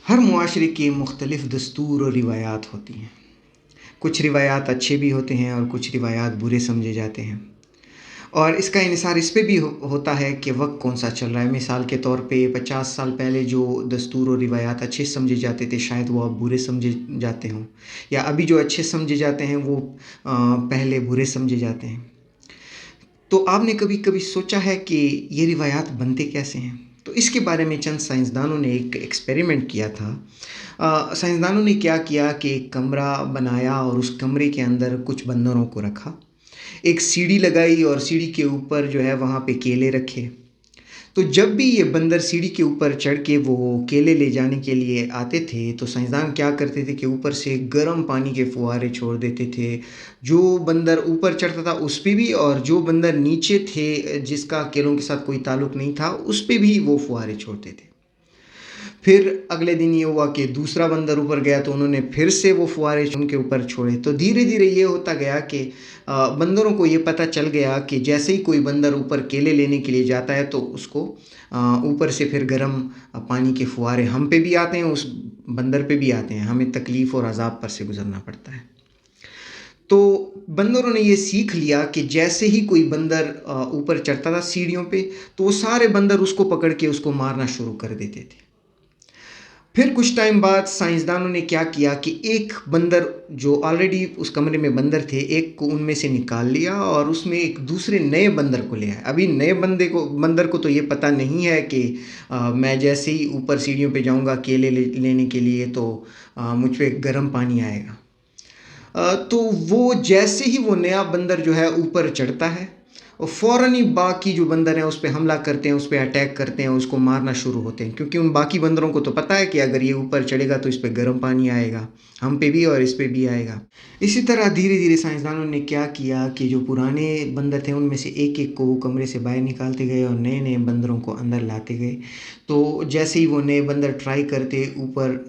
हर मुआशरे के मुख्तलिफ़ दस्तूर और रिवायात होती हैं। कुछ रिवायात अच्छे भी होते हैं और कुछ रिवायात बुरे समझे जाते हैं। और इसका इन्हिसार इस पे भी होता है कि वक्त कौन सा चल रहा है। मिसाल के तौर पे 50 साल पहले जो दस्तूर और रिवायात अच्छे समझे जाते थे, शायद वो अब बुरे समझे जाते हों, या अभी जो अच्छे समझे जाते हैं वो पहले बुरे समझे जाते हैं। तो आपने कभी कभी सोचा है कि ये रिवायात बनते कैसे हैं? तो इसके बारे में चंद साइंसदानों ने एक एक्सपेरिमेंट किया था। साइंसदानों ने क्या किया कि एक कमरा बनाया और उस कमरे के अंदर कुछ बंदरों को रखा। एक सीढ़ी लगाई और सीढ़ी के ऊपर जो है वहाँ पे केले रखे। तो जब भी ये बंदर सीढ़ी के ऊपर चढ़ के वो केले ले जाने के लिए आते थे, तो साइंसदान क्या करते थे कि ऊपर से गर्म पानी के फुहारे छोड़ देते थे। जो बंदर ऊपर चढ़ता था उस पे भी, और जो बंदर नीचे थे जिसका केलों के साथ कोई ताल्लुक नहीं था उस पे भी वो फुहारे छोड़ते थे। फिर अगले दिन ये हुआ कि दूसरा बंदर ऊपर गया तो उन्होंने फिर से वो फुहारे उनके ऊपर छोड़े। तो धीरे धीरे ये होता गया कि बंदरों को ये पता चल गया कि जैसे ही कोई बंदर ऊपर केले लेने के लिए जाता है तो उसको ऊपर से फिर गर्म पानी के फुहारे हम पे भी आते हैं, उस बंदर पे भी आते हैं, हमें तकलीफ़ और अजाब पर से गुजरना पड़ता है। तो बंदरों ने ये सीख लिया कि जैसे ही कोई बंदर ऊपर चढ़ता था सीढ़ियों पे, तो वो सारे बंदर उसको पकड़ के उसको मारना शुरू कर देते थे। फिर कुछ टाइम बाद साइंसदानों ने क्या किया कि एक बंदर जो ऑलरेडी उस कमरे में बंदर थे, एक को उनमें से निकाल लिया और उसमें एक दूसरे नए बंदर को ले आए। अभी नए बंदर को तो ये पता नहीं है कि मैं जैसे ही ऊपर सीढ़ियों पे जाऊंगा केले लेने के लिए तो मुझ पे गर्म पानी आएगा। तो वो जैसे ही वो नया बंदर जो है ऊपर चढ़ता है और फ़ौरन ही बाकी जो बंदर हैं उस पे हमला करते हैं, उस पे अटैक करते हैं, उसको मारना शुरू होते हैं, क्योंकि उन बाकी बंदरों को तो पता है कि अगर ये ऊपर चढ़ेगा तो इस पे गर्म पानी आएगा, हम पे भी और इस पे भी आएगा। इसी तरह धीरे धीरे साइंसदानों ने क्या किया कि जो पुराने बंदर थे उनमें से एक एक को वो कमरे से बाहर निकालते गए और नए नए बंदरों को अंदर लाते गए। तो जैसे ही वो नए बंदर ट्राई करते ऊपर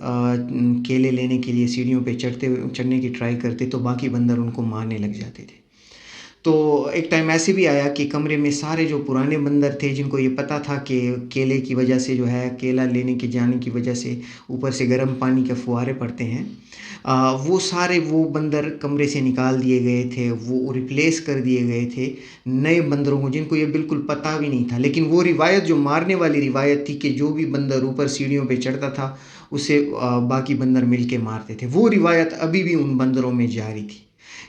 केले लेने के लिए सीढ़ियों पे चढ़ने की ट्राई करते, तो बाकी बंदर उनको मारने लग जाते थे। तो एक टाइम ऐसे भी आया कि कमरे में सारे जो पुराने बंदर थे जिनको ये पता था कि केले की वजह से जो है केला लेने के जाने की वजह से ऊपर से गर्म पानी के फुहारे पड़ते हैं, वो सारे वो बंदर कमरे से निकाल दिए गए थे, वो रिप्लेस कर दिए गए थे नए बंदरों को जिनको ये बिल्कुल पता भी नहीं था। लेकिन वो रिवायत जो मारने वाली रिवायत थी कि जो भी बंदर ऊपर सीढ़ियों पे चढ़ता था उसे बाकी बंदर मिल के मारते थे, वो रिवायत अभी भी उन बंदरों में जारी थी।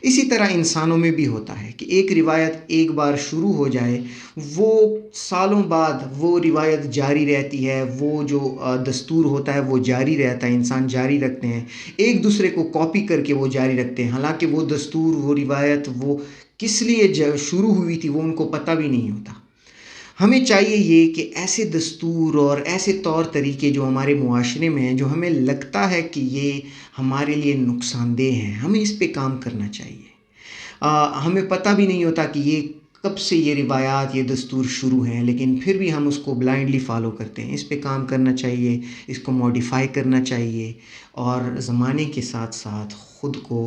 इसी तरह इंसानों में भी होता है कि एक रिवायत एक बार शुरू हो जाए, वो सालों बाद वो रिवायत जारी रहती है, वो जो दस्तूर होता है वो जारी रहता है, इंसान जारी रखते हैं, एक दूसरे को कॉपी करके वो जारी रखते हैं। हालांकि वो दस्तूर, वो रिवायत, वो किस लिए शुरू हुई थी वो उनको पता भी नहीं होता। हमें चाहिए ये कि ऐसे दस्तूर और ऐसे तौर तरीके जो हमारे मुआशरे में हैं, जो हमें लगता है कि ये हमारे लिए नुकसानदेह हैं, हमें इस पे काम करना चाहिए। हमें पता भी नहीं होता कि ये कब से ये रिवायात, ये दस्तूर शुरू हैं, लेकिन फिर भी हम उसको ब्लाइंडली फ़ॉलो करते हैं। इस पे काम करना चाहिए, इसको मॉडिफ़ाई करना चाहिए और ज़माने के साथ साथ ख़ुद को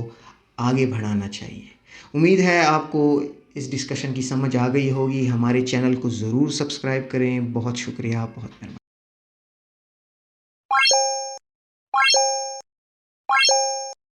आगे बढ़ाना चाहिए। उम्मीद है आपको इस डिस्कशन की समझ आ गई होगी। हमारे चैनल को ज़रूर सब्सक्राइब करें। बहुत शुक्रिया, बहुत मेहरबानी।